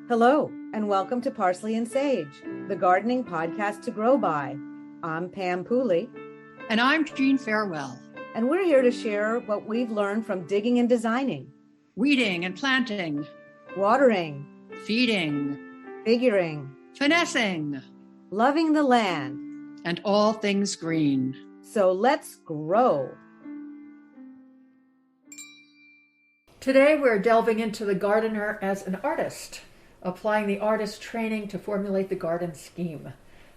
Hello, and welcome to Parsley and Sage, the gardening podcast to grow by. I'm Pam Pooley. And I'm Jeanne Farewell. And we're here to share what we've learned from digging and designing, Weeding and planting, watering, feeding, figuring, finessing, loving the land, and all things green. So let's grow. Today we're delving into the gardener as an artist, applying the artist training to formulate the garden scheme.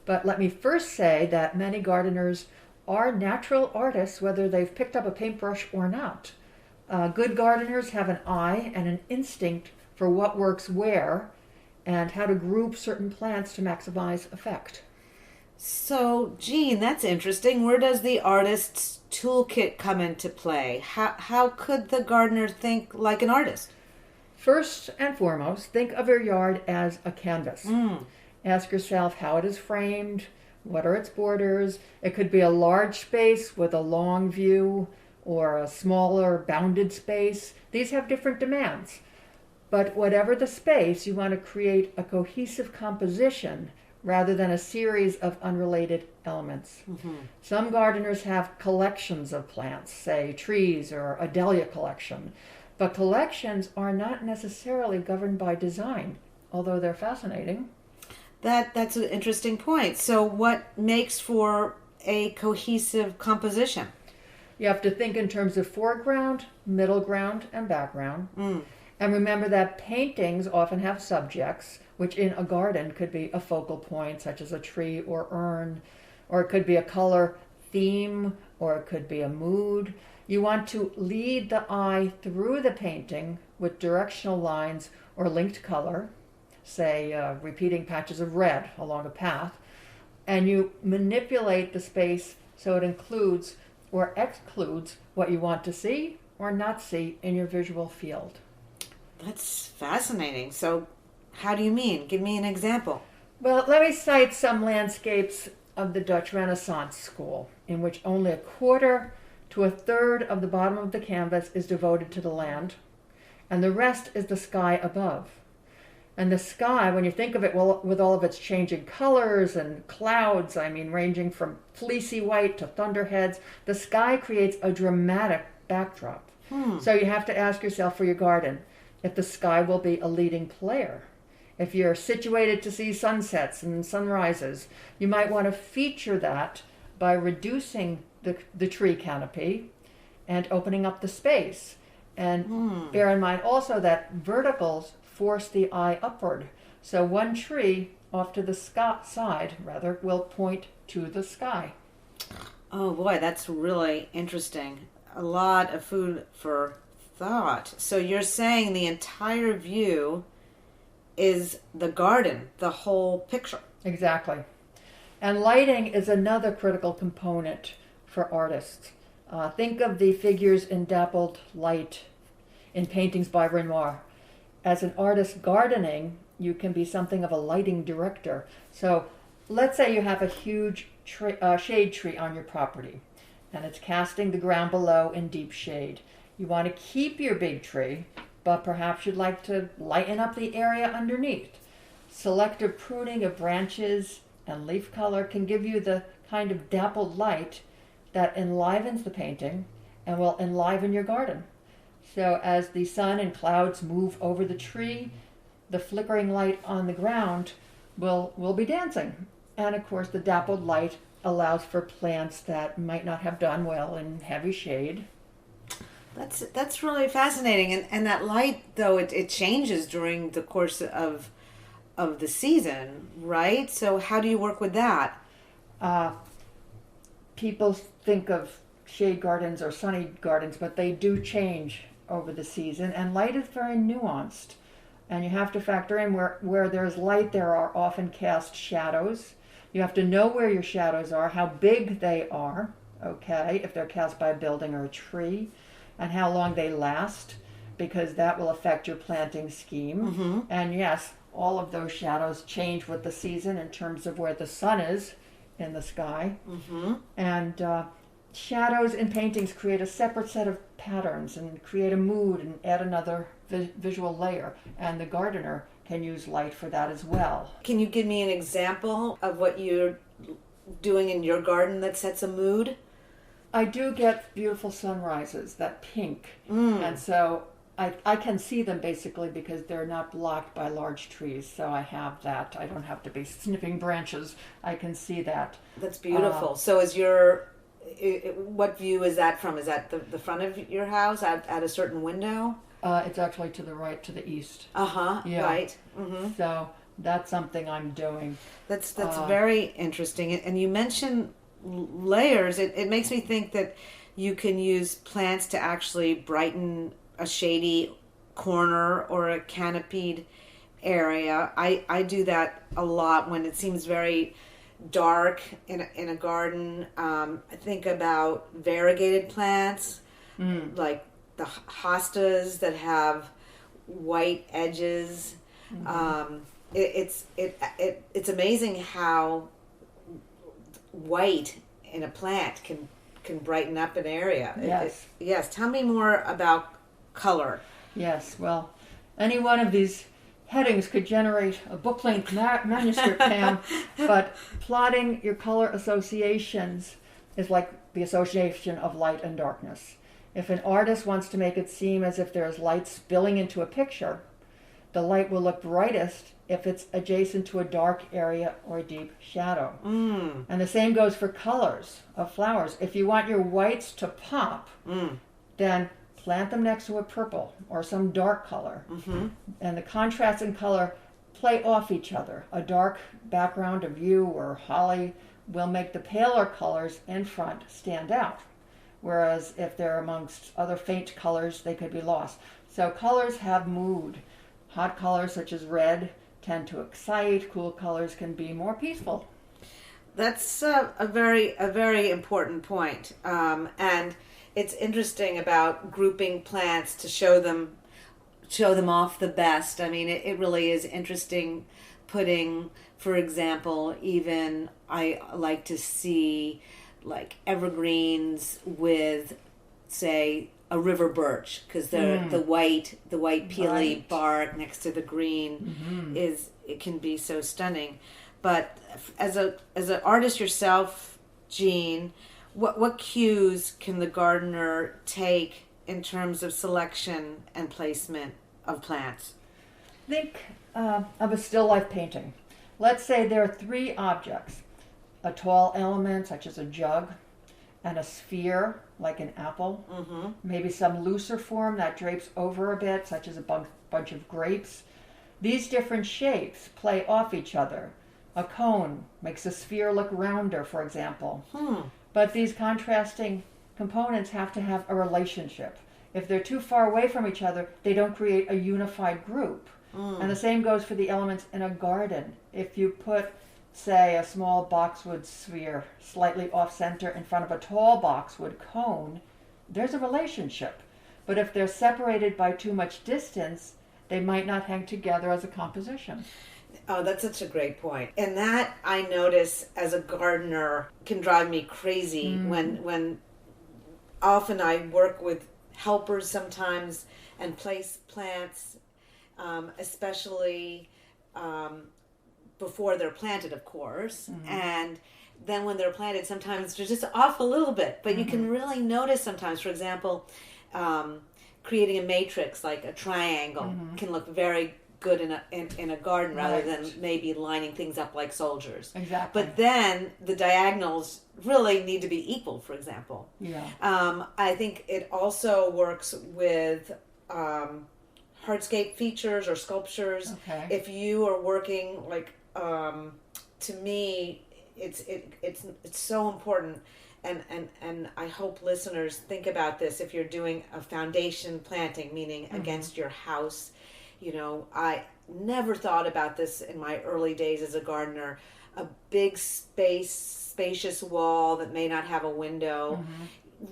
But let me first say that many gardeners are natural artists, whether they've picked up a paintbrush or not. Good gardeners have an eye and an instinct for what works where and how to group certain plants to maximize effect. So, Jeanne, that's interesting. Where does the artist's toolkit come into play? How could the gardener think like an artist? First and foremost, think of your yard as a canvas. Ask yourself how it is framed, what are its borders. It could be a large space with a long view or a smaller bounded space. These have different demands. But whatever the space, you want to create a cohesive composition rather than a series of unrelated elements. Some gardeners have collections of plants, say trees or a dahlia collection. But collections are not necessarily governed by design, although they're fascinating. That's an interesting point. So what makes for a cohesive composition? You have to think in terms of foreground, middle ground, and background. And remember that paintings often have subjects, which in a garden could be a focal point, such as a tree or urn, or it could be a color theme, or it could be a mood. You want to lead the eye through the painting with directional lines or linked color, say repeating patches of red along a path, and you manipulate the space so it includes or excludes what you want to see or not see in your visual field. That's fascinating. So how do you mean? Give me an example. Well, let me cite some landscapes of the Dutch Renaissance school, in which only a quarter to a third of the bottom of the canvas is devoted to the land, and the rest is the sky above. And the sky, when you think of it, well, with all of its changing colors and clouds, ranging from fleecy white to thunderheads, the sky creates a dramatic backdrop. So you have to ask yourself for your garden if the sky will be a leading player. If you're situated to see sunsets and sunrises, you might want to feature that by reducing the tree canopy and opening up the space. And bear in mind also that verticals force the eye upward. So one tree off to the side will point to the sky. Oh boy, that's really interesting. A lot of food for thought. So you're saying the entire view is the garden, the whole picture. Exactly. And lighting is another critical component for artists. Think of the figures in dappled light in paintings by Renoir. As an artist gardening, you can be something of a lighting director. So let's say you have a huge shade tree on your property, and it's casting the ground below in deep shade. You want to keep your big tree, but perhaps you'd like to lighten up the area underneath. Selective pruning of branches and leaf color can give you the kind of dappled light that enlivens the painting and will enliven your garden. So as the sun and clouds move over the tree, the flickering light on the ground will be dancing. And of course the dappled light allows for plants that might not have done well in heavy shade. That's really fascinating. And that light, though, it changes during the course of the season, right? So how do you work with that? People think of shade gardens or sunny gardens, but they do change over the season, and light is very nuanced. And you have to factor in where there's light, there are often cast shadows. You have to know where your shadows are, how big they are, okay, if they're cast by a building or a tree, and how long they last, because that will affect your planting scheme. And yes, all of those shadows change with the season in terms of where the sun is in the sky. And shadows in paintings create a separate set of patterns and create a mood and add another visual layer. And the gardener can use light for that as well. Can you give me an example of what you're doing in your garden that sets a mood? I do get beautiful sunrises, that pink. And so I can see them basically because they're not blocked by large trees. So I have that. I don't have to be snipping branches. I can see that. That's beautiful. So what view is that from? Is that the front of your house at a certain window? It's actually to the right, to the east. Yeah. Right. Mm-hmm. So that's something I'm doing. That's very interesting. And you mentioned layers. It makes me think that you can use plants to actually brighten a shady corner or a canopied area. I do that a lot when it seems very dark in a garden. I think about variegated plants, like the hostas that have white edges. It's amazing how white in a plant can brighten up an area. Yes. Yes. Tell me more about color. Yes. Well, any one of these headings could generate a book-length manuscript, Pam, but plotting your color associations is like the association of light and darkness. If an artist wants to make it seem as if there's light spilling into a picture, the light will look brightest if it's adjacent to a dark area or a deep shadow. And the same goes for colors of flowers. If you want your whites to pop, then plant them next to a purple or some dark color. And the contrast in color play off each other. A dark background of yew or holly will make the paler colors in front stand out. Whereas if they're amongst other faint colors, they could be lost. So colors have mood. Hot colors such as red tend to excite. Cool colors can be more peaceful. That's a very important point. And it's interesting about grouping plants to show them off the best. I mean, it really is interesting putting, for example, even I like to see like evergreens with, say, a river birch, because the white peely bark next to the green it can be so stunning. But as an artist yourself, Jeanne, what cues can the gardener take in terms of selection and placement of plants? Think of a still life painting. Let's say there are three objects: a tall element such as a jug, and a sphere like an apple, maybe some looser form that drapes over a bit such as a bunch of grapes. These different shapes play off each other. A cone makes a sphere look rounder, for example. But these contrasting components have to have a relationship. If they're too far away from each other, they don't create a unified group. And the same goes for the elements in a garden. If you put, say, a small boxwood sphere slightly off-center in front of a tall boxwood cone, there's a relationship. But if they're separated by too much distance, they might not hang together as a composition. Oh, that's such a great point. And that, I notice as a gardener, can drive me crazy when often I work with helpers sometimes and place plants, especially before they're planted, of course. And then when they're planted, sometimes they're just off a little bit. But you can really notice sometimes, for example, creating a matrix like a triangle can look very good in a garden rather than maybe lining things up like soldiers. Exactly. But then the diagonals really need to be equal, for example. Yeah. I think it also works with hardscape features or sculptures. Okay. If you are working like to me, it's so important. And I hope listeners think about this if you're doing a foundation planting, meaning against your house. You know, I never thought about this in my early days as a gardener. A big spacious wall that may not have a window.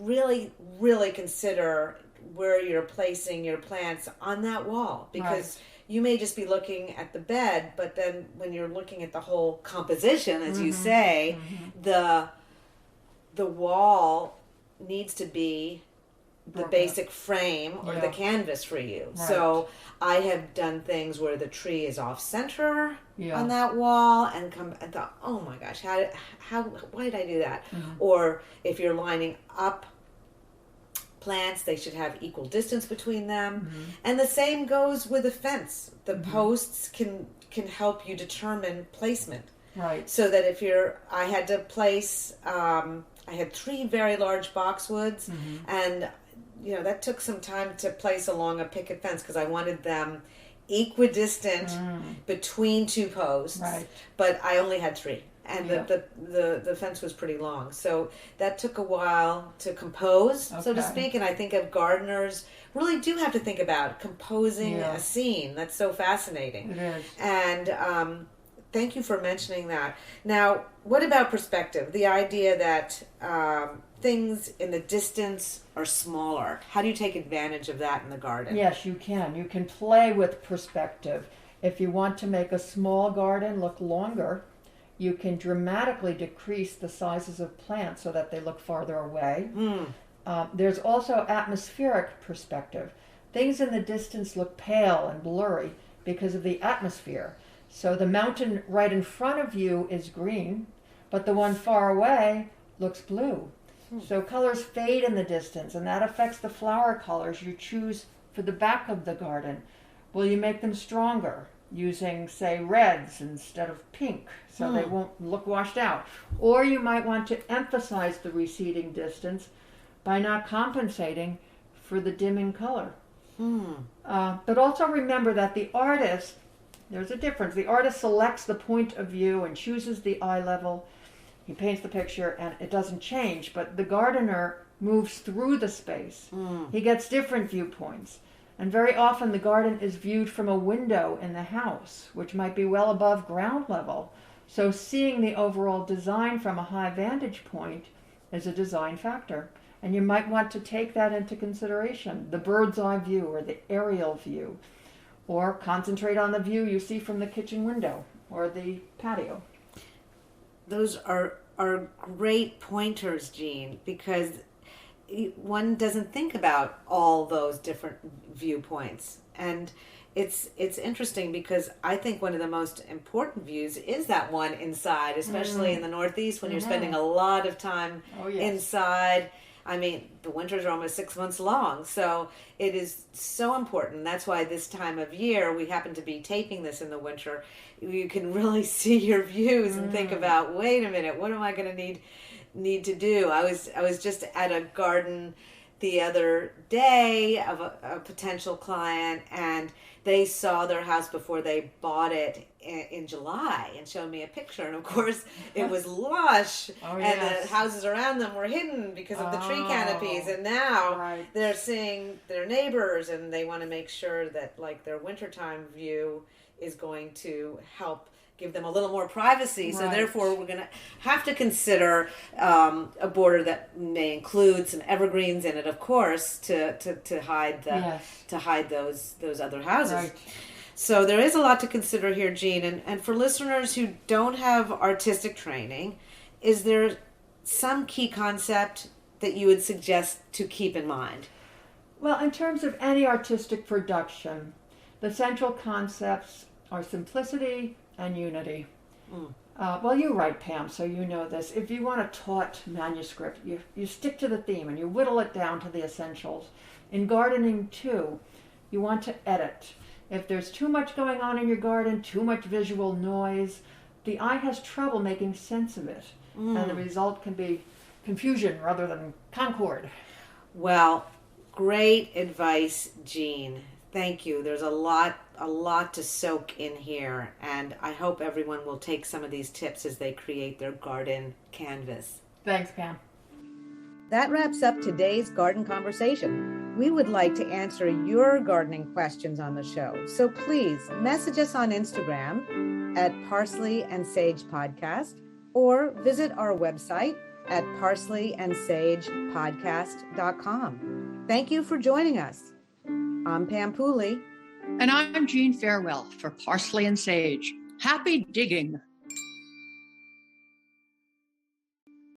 Really, really consider where you're placing your plants on that wall, because you may just be looking at the bed, but then when you're looking at the whole composition, as you say, the wall needs to be the basic frame or the canvas for you. Right. So I have done things where the tree is off center on that wall and thought, oh my gosh, why did I do that? Mm-hmm. Or if you're lining up plants, they should have equal distance between them. Mm-hmm. And the same goes with a fence. The posts can help you determine placement. Right. So that I had to place, I had 3 very large boxwoods, and that took some time to place along a picket fence because I wanted them equidistant between 2 posts. Right. But I only had 3. And the fence was pretty long. So that took a while to compose, so to speak. And I think of gardeners really do have to think about composing a scene. That's so fascinating. It is. And thank you for mentioning that. Now, what about perspective? The idea that things in the distance are smaller. How do you take advantage of that in the garden? Yes, you can. You can play with perspective. If you want to make a small garden look longer, you can dramatically decrease the sizes of plants so that they look farther away. There's also atmospheric perspective. Things in the distance look pale and blurry because of the atmosphere. So the mountain right in front of you is green, but the one far away looks blue. So colors fade in the distance, and that affects the flower colors you choose for the back of the garden. Will you make them stronger using, say, reds instead of pink so they won't look washed out? Or you might want to emphasize the receding distance by not compensating for the dimming color. But also remember that the artist, there's a difference. The artist selects the point of view and chooses the eye level. He paints the picture and it doesn't change, but the gardener moves through the space. He gets different viewpoints. And very often the garden is viewed from a window in the house, which might be well above ground level. So seeing the overall design from a high vantage point is a design factor. And you might want to take that into consideration, the bird's eye view or the aerial view, or concentrate on the view you see from the kitchen window or the patio. Those are great pointers, Jeanne, because one doesn't think about all those different viewpoints. And it's interesting because I think one of the most important views is that one inside, especially in the Northeast when you're spending a lot of time inside. I mean, the winters are almost 6 months long, so it is so important. That's why this time of year, we happen to be taping this in the winter. You can really see your views and think about, wait a minute, what am I going to need to do? I was just at a garden the other day of a potential client, and they saw their house before they bought it in July and showed me a picture, and of course it was lush, and the houses around them were hidden because of the tree canopies, and now they're seeing their neighbors, and they want to make sure that like their wintertime view is going to help give them a little more privacy. So therefore we're going to have to consider a border that may include some evergreens in it, of course, to hide to hide those other houses. Right. So there is a lot to consider here, Jeanne. And for listeners who don't have artistic training, is there some key concept that you would suggest to keep in mind? Well, in terms of any artistic production, the central concepts are simplicity and unity. Well, you write, Pam, so you know this. If you want a taut manuscript, you stick to the theme and you whittle it down to the essentials. In gardening, too, you want to edit. If there's too much going on in your garden, too much visual noise, the eye has trouble making sense of it. And the result can be confusion rather than concord. Well, great advice, Jeanne. Thank you. There's a lot to soak in here, and I hope everyone will take some of these tips as they create their garden canvas. Thanks, Pam. That wraps up today's garden conversation. We would like to answer your gardening questions on the show, so please message us on Instagram at Parsley and Sage Podcast, or visit our website at parsleyandsagepodcast.com. Thank you for joining us. I'm Pam Pooley. And I'm Jeanne Farewell for Parsley and Sage. Happy digging.